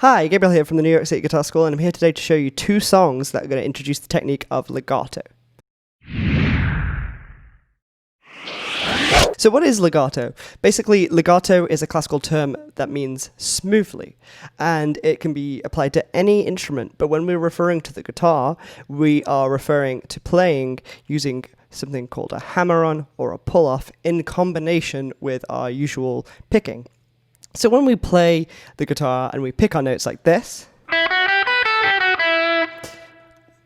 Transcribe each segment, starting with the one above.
Hi, Gabriel here from the NYC Guitar School, and I'm here today to show you two songs that are going to introduce the technique of legato. So what is legato? Basically, legato is a classical term that means smoothly, and it can be applied to any instrument, but when we're referring to the guitar, we are referring to playing using something called a hammer-on or a pull-off in combination with our usual picking. So when we play the guitar and we pick our notes like this,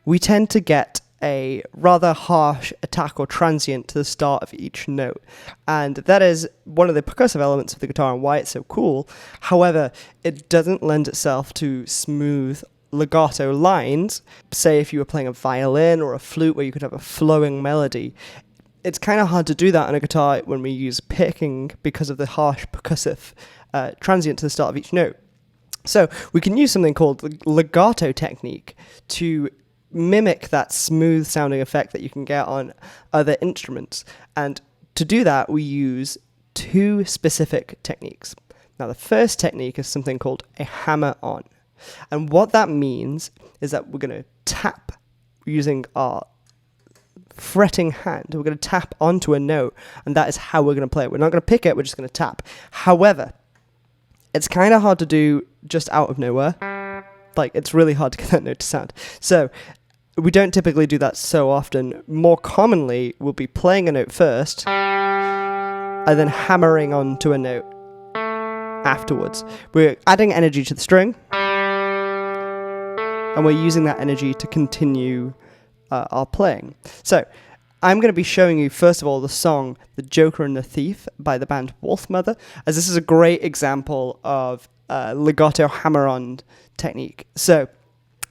we tend to get a rather harsh attack or transient to the start of each note. And that is one of the percussive elements of the guitar and why it's so cool. However, it doesn't lend itself to smooth legato lines. Say if you were playing a violin or a flute where you could have a flowing melody. It's kind of hard to do that on a guitar when we use picking because of the harsh percussive transient to the start of each note. So we can use something called the Legato Technique to mimic that smooth sounding effect that you can get on other instruments. And to do that, we use two specific techniques. Now, the first technique is something called a hammer-on. And what that means is that we're going to tap using our fretting hand. We're going to tap onto a note, and that is how we're going to play it. We're not going to pick it, we're just going to tap. However, it's kind of hard to do just out of nowhere. Like, it's really hard to get that note to sound. So we don't typically do that so often. More commonly, we'll be playing a note first and then hammering onto a note afterwards. We're adding energy to the string, and we're using that energy to continue our playing. So I'm going to be showing you, first of all, the song The Joker and the Thief by the band Wolfmother, as this is a great example of legato hammer-on technique. So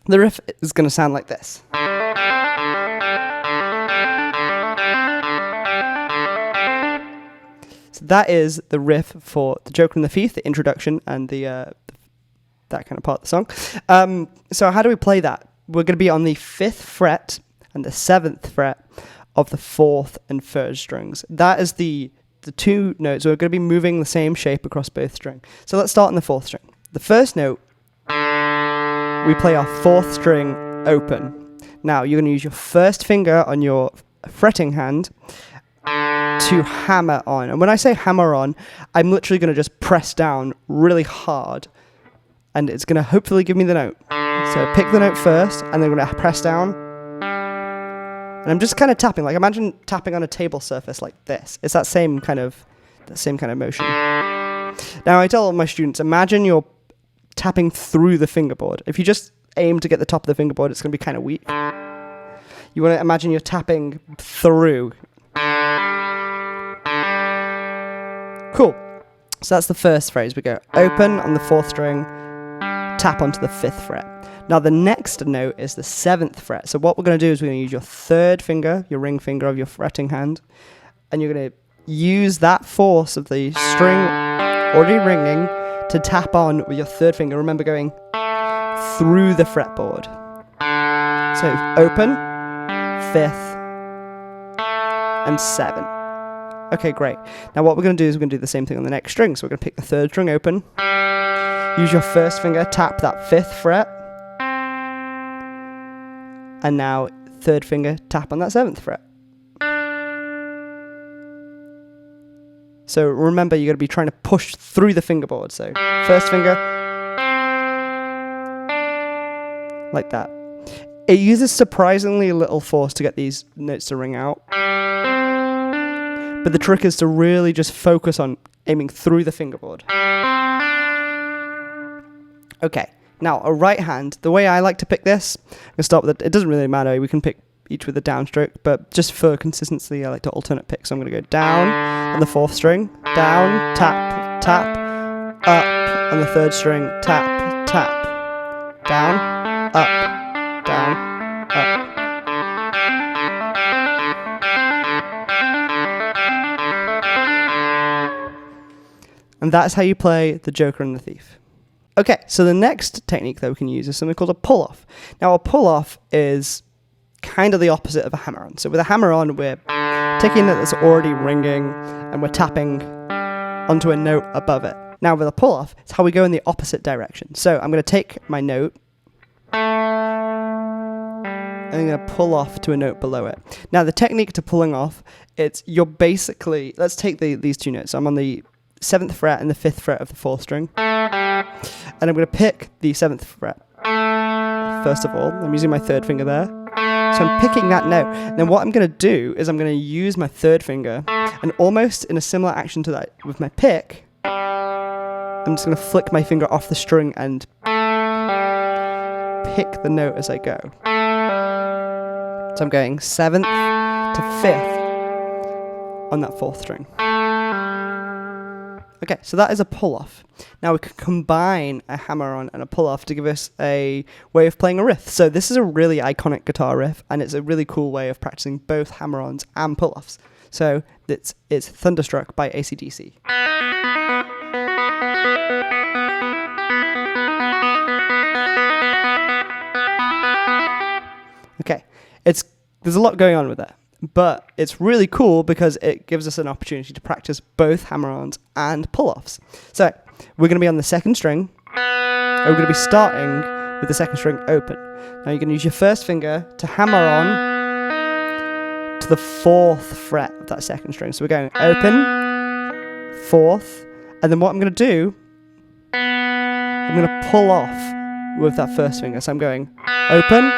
the riff is going to sound like this. So that is the riff for The Joker and the Thief, the introduction and that kind of part of the song. So how do we play that? We're going to be on the 5th fret and the 7th fret of the 4th and 3rd strings. That is the two notes. We're going to be moving the same shape across both strings. So let's start on the 4th string. The first note, we play our 4th string open. Now, you're going to use your first finger on your fretting hand to hammer on. And when I say hammer on, I'm literally going to just press down really hard, and it's going to hopefully give me the note. So pick the note first, and then I'm going to press down. And I'm just kind of tapping, like imagine tapping on a table surface like this. It's that same kind of motion. Now I tell all my students, imagine you're tapping through the fingerboard. If you just aim to get the top of the fingerboard, it's going to be kind of weak. You want to imagine you're tapping through. Cool. So that's the first phrase. We go open on the 4th string, tap onto the 5th fret. Now the next note is the 7th fret. So what we're going to do is we're going to use your 3rd finger, your ring finger of your fretting hand, and you're going to use that force of the string already ringing to tap on with your 3rd finger. Remember, going through the fretboard. So open, 5th, and 7. Okay, great. Now what we're going to do is we're going to do the same thing on the next string. So we're going to pick the 3rd string open, use your 1st finger, tap that 5th fret, and now 3rd finger, tap on that 7th fret. So remember, you're going to be trying to push through the fingerboard. So 1st finger, like that. It uses surprisingly little force to get these notes to ring out. But the trick is to really just focus on aiming through the fingerboard. Okay. Now, a right hand, the way I like to pick this, I'm going to start with it. It doesn't really matter. We can pick each with a downstroke, but just for consistency, I like to alternate pick. So I'm going to go down on the 4th string, down, tap, tap, up on the 3rd string, tap, tap, down, up, down, up. And that's how you play The Joker and the Thief. Okay, so the next technique that we can use is something called a pull-off. Now, a pull-off is kind of the opposite of a hammer-on. So with a hammer-on, we're taking a note that's already ringing, and we're tapping onto a note above it. Now with a pull-off, it's how we go in the opposite direction. So I'm going to take my note, and I'm going to pull off to a note below it. Now the technique to pulling off, you're basically, let's take these two notes. I'm on the 7th fret and the 5th fret of the 4th string, and I'm going to pick the 7th fret. First of all, I'm using my 3rd finger there. So I'm picking that note. And then what I'm going to do is I'm going to use my 3rd finger, and almost in a similar action to that with my pick, I'm just going to flick my finger off the string and pick the note as I go. So I'm going 7th to 5th on that 4th string. Okay, so that is a pull-off. Now we can combine a hammer-on and a pull-off to give us a way of playing a riff. So this is a really iconic guitar riff, and it's a really cool way of practicing both hammer-ons and pull-offs. So it's Thunderstruck by AC/DC. Okay, there's a lot going on with that. But it's really cool because it gives us an opportunity to practice both hammer-ons and pull-offs. So we're going to be on the 2nd string, and we're going to be starting with the 2nd string open. Now you're going to use your 1st finger to hammer on to the 4th fret of that 2nd string. So we're going open, 4th, and then what I'm going to do, I'm going to pull off with that 1st finger. So I'm going open,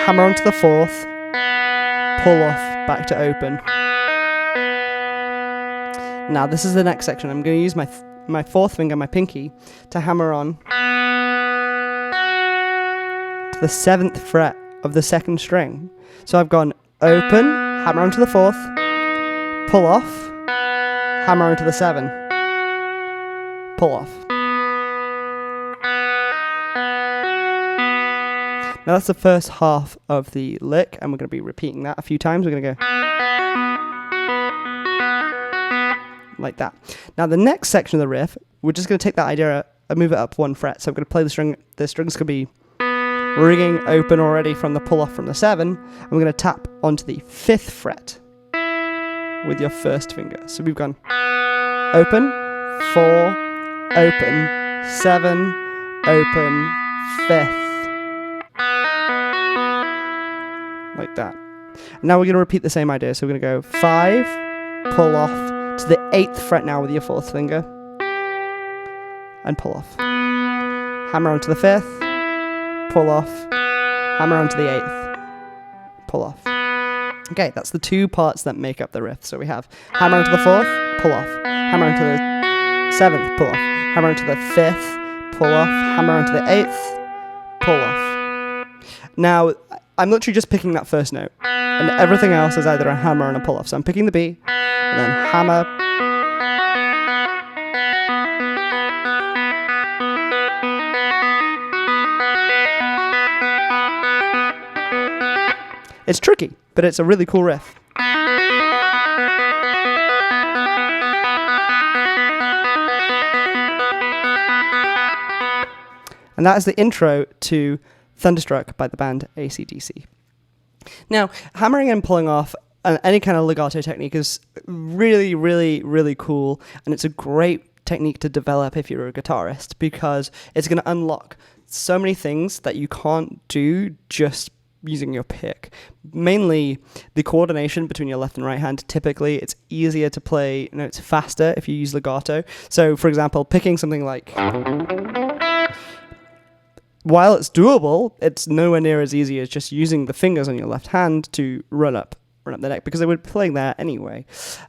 hammer on to the 4th, pull off back to open. Now this is the next section. I'm going to use my 4th finger, my pinky, to hammer on to the 7th fret of the 2nd string. So I've gone open, hammer on to the 4th, pull off, hammer on to the 7, pull off. Now that's the first half of the lick, and we're going to be repeating that a few times. We're going to go like that. Now the next section of the riff, we're just going to take that idea and move it up 1 fret. So I'm going to play the string. The strings could be ringing open already from the pull off from the 7, and we're going to tap onto the 5th fret with your 1st finger. So we've gone open, 4, open, 7, open, 5th. Like that. And now we're going to repeat the same idea. So we're going to go 5, pull off to the 8th fret now with your 4th finger, and pull off. Hammer onto the 5th, pull off, hammer onto the 8th, pull off. Okay, that's the 2 parts that make up the riff. So we have hammer onto the 4th, pull off, hammer onto the 7th, pull off, hammer onto the 5th, pull off, hammer onto the 8th, pull off. Now, I'm literally just picking that first note, and everything else is either a hammer and a pull-off. So I'm picking the B, and then hammer, it's tricky, but it's a really cool riff. And that is the intro to Thunderstruck by the band AC/DC. Now, hammering and pulling off any kind of legato technique is really, really, really cool, and it's a great technique to develop if you're a guitarist, because it's going to unlock so many things that you can't do just using your pick. Mainly the coordination between your left and right hand. Typically, it's easier to play notes faster if you use legato. So, for example, picking something like... While it's doable, it's nowhere near as easy as just using the fingers on your left hand to run up the neck, because they would be playing there anyway.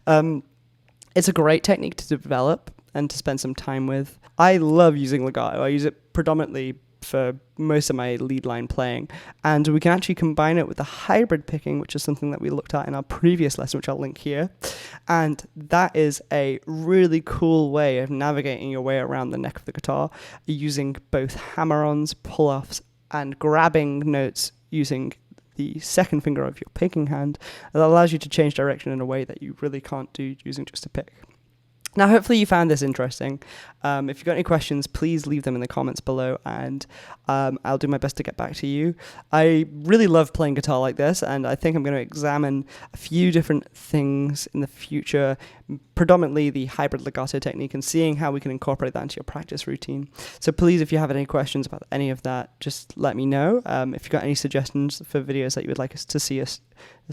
It's a great technique to develop and to spend some time with. I love using legato. I use it predominantly for most of my lead line playing, and we can actually combine it with the hybrid picking, which is something that we looked at in our previous lesson, which I'll link here, and that is a really cool way of navigating your way around the neck of the guitar using both hammer-ons, pull-offs, and grabbing notes using the 2nd finger of your picking hand. That allows you to change direction in a way that you really can't do using just a pick. Now, hopefully you found this interesting. If you've got any questions, please leave them in the comments below, and I'll do my best to get back to you. I really love playing guitar like this, and I think I'm going to examine a few different things in the future, predominantly the hybrid legato technique, and seeing how we can incorporate that into your practice routine. So please, if you have any questions about any of that, just let me know. If you've got any suggestions for videos that you would like us to see us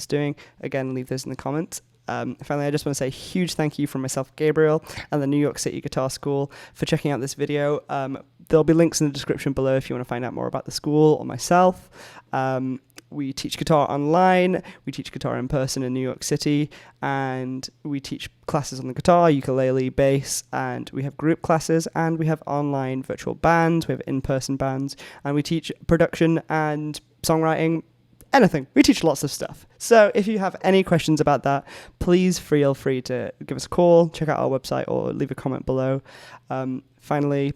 doing, again, leave those in the comments. Finally, I just want to say a huge thank you from myself, Gabriel, and the New York City Guitar School for checking out this video. There'll be links in the description below if you want to find out more about the school or myself. We teach guitar online, we teach guitar in person in New York City, and we teach classes on the guitar, ukulele, bass, and we have group classes, and we have online virtual bands, we have in-person bands, and we teach production and songwriting, anything. We teach lots of stuff. So if you have any questions about that, please feel free to give us a call, check out our website, or leave a comment below. Finally,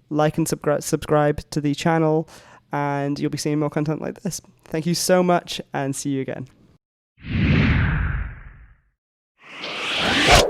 like and subscribe to the channel, and you'll be seeing more content like this. Thank you so much, and see you again.